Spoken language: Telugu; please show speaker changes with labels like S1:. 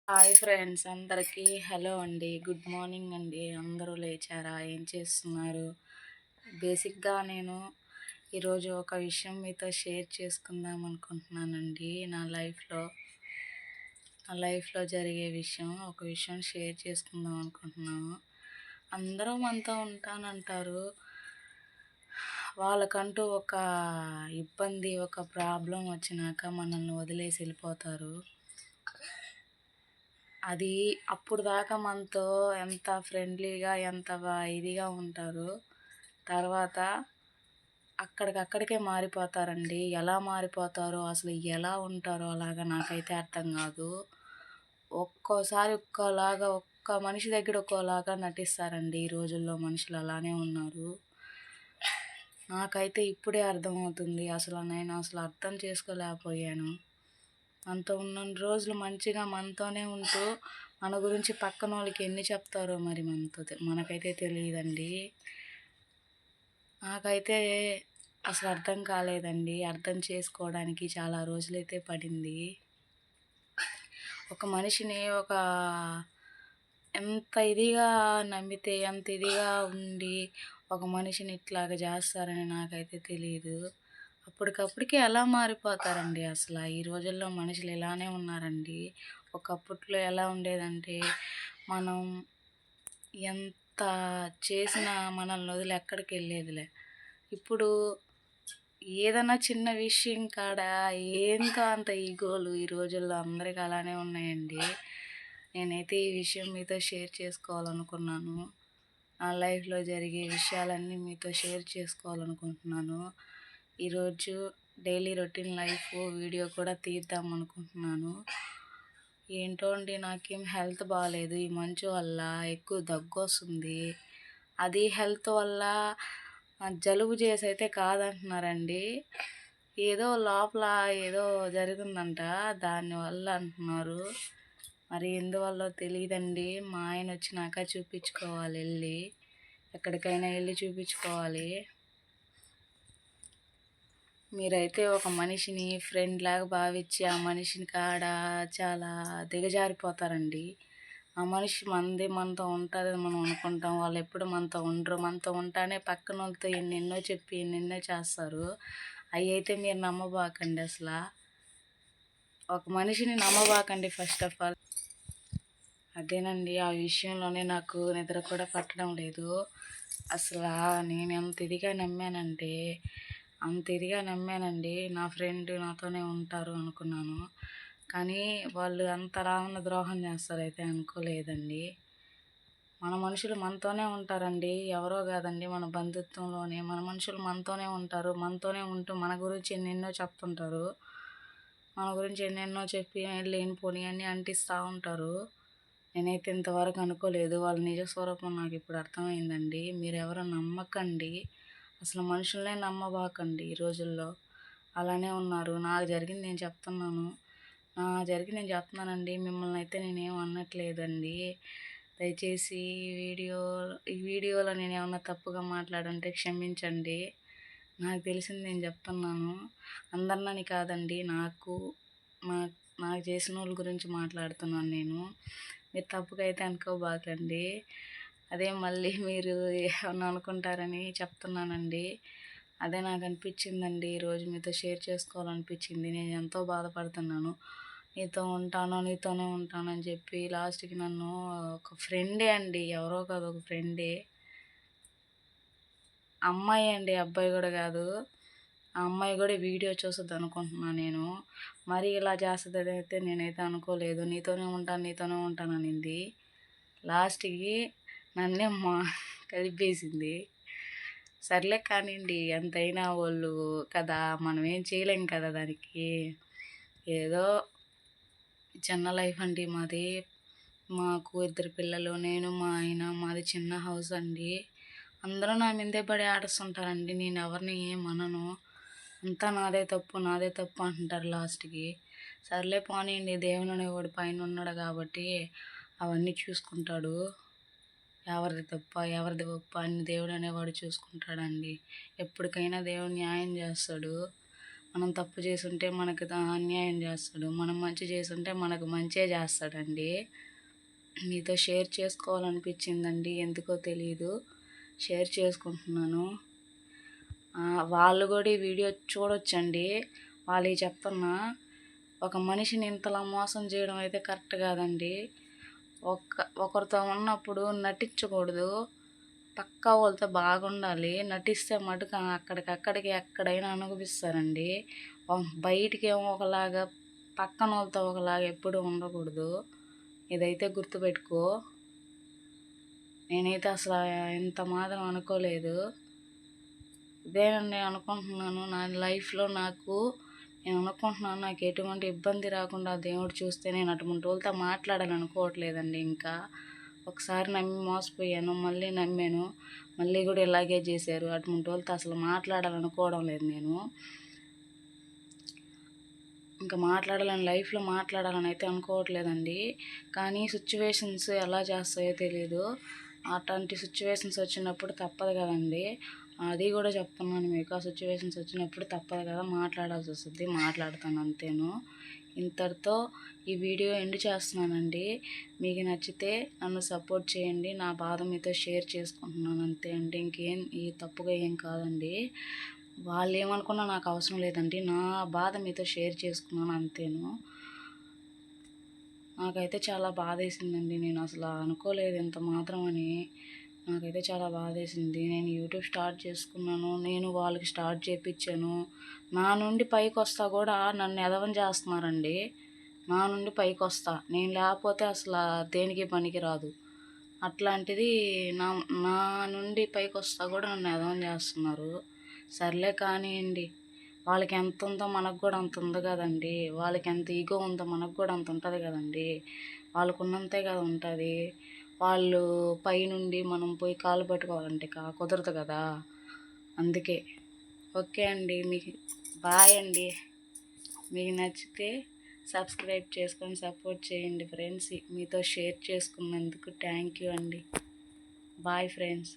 S1: హాయ్ ఫ్రెండ్స్ అందరికీ హలో అండి. గుడ్ మార్నింగ్ అండి. అందరూ లేచారా? ఏం చేస్తున్నారు? బేసిక్గా నేను ఈరోజు ఒక విషయం మీతో షేర్ చేసుకుందాం అనుకుంటున్నానండి. నా లైఫ్లో జరిగే ఒక విషయం షేర్ చేసుకుందాం అనుకుంటున్నాను. అందరూ మనతో ఉంటానంటారు. వాళ్ళకంటూ ఒక ఇబ్బంది, ఒక ప్రాబ్లం వచ్చినాక మనల్ని వదిలేసి వెళ్ళిపోతారు. అది అప్పుడు దాకా మనతో ఎంత ఫ్రెండ్లీగా ఎంత ఇదిగా ఉంటారు. తర్వాత అక్కడికక్కడికే మారిపోతారండి. ఎలా మారిపోతారో అసలు ఎలా ఉంటారో అలాగా నాకైతే అర్థం కాదు. ఒక్కోసారి ఒక్క మనిషి దగ్గర ఒక్కోలాగా నటిస్తారండి. ఈ రోజుల్లో మనుషులు అలానే ఉన్నారు. నాకైతే ఇప్పుడే అర్థమవుతుంది. నేను అర్థం చేసుకోలేకపోయాను. మనతో ఉన్నన్ని రోజులు మంచిగా మనతోనే ఉంటూ మన గురించి పక్కన వాళ్ళకి ఎన్ని చెప్తారో మరి మనకైతే తెలియదండి. నాకైతే అసలు అర్థం కాలేదండి. అర్థం చేసుకోవడానికి చాలా రోజులైతే పడింది. ఒక మనిషిని ఎంత ఇదిగా నమ్మితే, ఎంత ఇదిగా ఉండి ఒక మనిషిని ఇట్లాగ చేస్తారని నాకైతే తెలియదు. అప్పటికప్పటికి ఎలా మారిపోతారండి అసలు. ఈ రోజుల్లో మనుషులు ఇలానే ఉన్నారండి. ఒకప్పట్లో ఎలా ఉండేదంటే, మనం ఎంత చేసినా మనల్ని వదిలి ఎక్కడికి వెళ్ళేదిలే. ఇప్పుడు ఏదైనా చిన్న విషయం కాడ ఏంతో అంత ఈగోలు ఈ రోజుల్లో అందరికి అలానే ఉన్నాయండి. నేనైతే ఈ విషయం మీతో షేర్ చేసుకోవాలనుకున్నాను. నా లైఫ్లో జరిగే విషయాలన్నీ మీతో షేర్ చేసుకోవాలనుకుంటున్నాను. ఈరోజు డైలీ రొటీన్ లైఫ్ వీడియో కూడా తీద్దాం అనుకుంటున్నాను. ఏంటో అండి, నాకేం హెల్త్ బాగాలేదు. ఈ మంచు వల్ల ఎక్కువ దగ్గు వస్తుంది. అది హెల్త్ వల్ల జలుబు చేసి అయితే కాదంటున్నారండి. ఏదో లోపల ఏదో జరిగిందంట, దానివల్ల అంటున్నారు. మరి ఎందువల్ల తెలియదండి. మా ఆయన వచ్చినాక చూపించుకోవాలి, ఎక్కడికైనా వెళ్ళి చూపించుకోవాలి. మీరైతే ఒక మనిషిని ఫ్రెండ్ లాగా భావించి ఆ మనిషిని కాడ చాలా దిగజారిపోతారండి. ఆ మనిషి మనతో ఉంటుందని మనం అనుకుంటాం. వాళ్ళు ఎప్పుడు మనతో ఉండరు. మనతో ఉంటానే పక్కన వాళ్ళతో ఎన్నెన్నో చెప్పి ఎన్నెన్నో చేస్తారు. అవి అయితే మీరు నమ్మబాకండి అసలు. ఒక మనిషిని నమ్మబాకండి ఫస్ట్ ఆఫ్ ఆల్. అదేనండి, ఆ విషయంలోనే నాకు నిద్ర కూడా పట్టడం లేదు. అసలు నేను అంత ఇదిగా నమ్మానండి. నా ఫ్రెండ్ నాతోనే ఉంటారు అనుకున్నాను. కానీ వాళ్ళు అంతలా ద్రోహం చేస్తారైతే అనుకోలేదండి. మన మనుషులు మనతోనే ఉంటారండి. ఎవరో కాదండి, మన బంధుత్వంలోనే మన మనుషులు మనతోనే ఉంటారు. మనతోనే ఉంటూ మన గురించి ఎన్నెన్నో చెప్తుంటారు. మన గురించి ఎన్నెన్నో చెప్పి లేనిపోని అన్నీ అంటిస్తూ ఉంటారు. నేనైతే ఇంతవరకు అనుకోలేదు. వాళ్ళ నిజ స్వరూపం నాకు ఇప్పుడు అర్థమైందండి. మీరెవరో నమ్మకండి. అసలు మనుషులనే నమ్మబాకండి. ఈ రోజుల్లో అలానే ఉన్నారు. నాకు జరిగింది నేను చెప్తున్నానండి. మిమ్మల్ని అయితే నేనేం అనట్లేదండి. దయచేసి ఈ వీడియోలో నేను ఏమన్నా తప్పుగా మాట్లాడుంటే క్షమించండి. నాకు తెలిసింది నేను చెప్తున్నాను. అందరినని కాదండి, నాకు చేసిన వాళ్ళ గురించి మాట్లాడుతున్నాను నేను. మీరు తప్పుగా అయితే అనుకోబాకండి. అదే మళ్ళీ మీరు ఏమన్నా అనుకుంటారని చెప్తున్నానండి. అదే నాకు అనిపించిందండి. ఈరోజు మీతో షేర్ చేసుకోవాలనిపించింది. నేను ఎంతో బాధపడుతున్నాను. నీతోనే ఉంటాను అని చెప్పి లాస్ట్కి నన్ను ఒక ఫ్రెండే అండి, ఎవరో కాదు, ఒక ఫ్రెండే, అమ్మాయి అండి, అబ్బాయి కూడా కాదు. ఆ అమ్మాయి కూడా వీడియో చూస్తుంది అనుకుంటున్నాను నేను. మరి ఇలా చేస్తుంది అయితే నేనైతే అనుకోలేదు. నీతోనే ఉంటాను అనింది. లాస్ట్కి నన్నే కలిపేసింది. సర్లే కానివ్వండి, ఎంతైనా వాళ్ళు కదా, మనం ఏం చేయలేం కదా దానికి. ఏదో చిన్న లైఫ్ అండి మాది. మాకు 2 పిల్లలు, నేను మా ఆయన. మాది చిన్న హౌస్ అండి. అందరూ నా మీదే పడి ఆడుస్తుంటారండి. నేను ఎవరిని ఏమనను. అంతా నాదే తప్పు అంటుంటారు లాస్ట్కి. సర్లే పోనీయండి, దేవుడు అనేవాడు పైన ఉన్నాడు కాబట్టి అవన్నీ చూసుకుంటాడు. ఎవరిది ఒప్ప అని దేవుడు అనేవాడు చూసుకుంటాడండి. ఎప్పటికైనా దేవుడు న్యాయం చేస్తాడు. మనం తప్పు చేసుంటే మనకు అన్యాయం చేస్తాడు, మనం మంచి చేసుంటే మనకు మంచే చేస్తాడండి. మీతో షేర్ చేసుకోవాలనిపించిందండి, ఎందుకో తెలీదు షేర్ చేసుకుంటున్నాను. వాళ్ళు కూడా ఈ వీడియో చూడొచ్చండి. వాళ్ళకి చెప్తున్నా, ఒక మనిషిని ఇంతలా మోసం చేయడం అయితే కరెక్ట్ కాదండి. ఒకరితో ఉన్నప్పుడు నటించకూడదు, పక్కా వాళ్ళతో బాగుండాలి. నటిస్తే మటుకు అక్కడికక్కడికి ఎక్కడైనా అనుభవిస్తారండి. బయటికేమో ఒకలాగా, పక్కన వాళ్ళతో ఒకలాగా ఎప్పుడూ ఉండకూడదు. ఇదైతే గుర్తుపెట్టుకో. నేనైతే అసలు ఇంత మాత్రం అనుకోలేదు. ఇదేనండి అనుకుంటున్నాను. నా లైఫ్లో నేను అనుకుంటున్నాను, నాకు ఎటువంటి ఇబ్బంది రాకుండా దేవుడు చూస్తే నేను అటువంటి వాళ్ళతో మాట్లాడాలనుకోవట్లేదండి. ఇంకా ఒకసారి నమ్మి మోసపోయాను, మళ్ళీ నమ్మాను, మళ్ళీ కూడా ఇలాగే చేశారు. అటువంటి వాళ్ళతో అసలు మాట్లాడాలనుకోవడం లేదు నేను. ఇంకా లైఫ్లో మాట్లాడాలని అయితే అనుకోవట్లేదండి. కానీ సిచ్యువేషన్స్ ఎలా చేస్తాయో తెలీదు. అట్లాంటి సిచ్యువేషన్స్ వచ్చినప్పుడు తప్పదు కదండి. అది కూడా చెప్తున్నాను మీకు. ఆ సిచ్యువేషన్స్ వచ్చినప్పుడు తప్పదు కదా, మాట్లాడాల్సి వస్తుంది. మాట్లాడతాను అంతేను. ఇంతటితో ఈ వీడియో ఎండ్ చేస్తున్నానండి. మీకు నచ్చితే నన్ను సపోర్ట్ చేయండి. నా బాధ మీతో షేర్ చేసుకుంటున్నాను అంతే అండి. ఇంకేం ఈ తప్పుగా ఏం కాదండి. వాళ్ళు ఏమనుకున్నా నాకు అవసరం లేదండి. నా బాధ మీతో షేర్ చేసుకున్నాను అంతేను. నాకైతే చాలా బాధేసిందండి. నేను అసలు అనుకోలేదు ఇంత మాత్రం అని. నాకైతే చాలా బాధేసింది. నేను యూట్యూబ్ స్టార్ట్ చేసుకున్నాను, నేను వాళ్ళకి స్టార్ట్ చేయించాను. నా నుండి పైకి వస్తా కూడా నన్ను ఎదవం చేస్తున్నారండి. నా నుండి పైకి వస్తా, నేను లేకపోతే అసలు దేనికి పనికి రాదు. అట్లాంటిది నా నా నుండి పైకి వస్తా కూడా నన్ను ఎదవం చేస్తున్నారు. సర్లే కానివ్వండి. వాళ్ళకి ఎంత ఉందో మనకు కూడా అంత ఉంది కదండి. వాళ్ళకి ఎంత ఈగో ఉందో మనకు కూడా అంత ఉంటుంది కదండి. వాళ్ళకు ఉన్నంతే కదా ఉంటుంది. వాళ్ళు పైనుండి మనం పోయి కాలు పట్టుకోవాలంటే కుదరదు కదా. అందుకే. ఓకే అండి, మీకు బాయ్ అండి. మీకు నచ్చితే సబ్స్క్రైబ్ చేసుకొని సపోర్ట్ చేయండి ఫ్రెండ్స్. మీతో షేర్ చేసుకున్నందుకు థ్యాంక్ యూ అండి. Bye friends.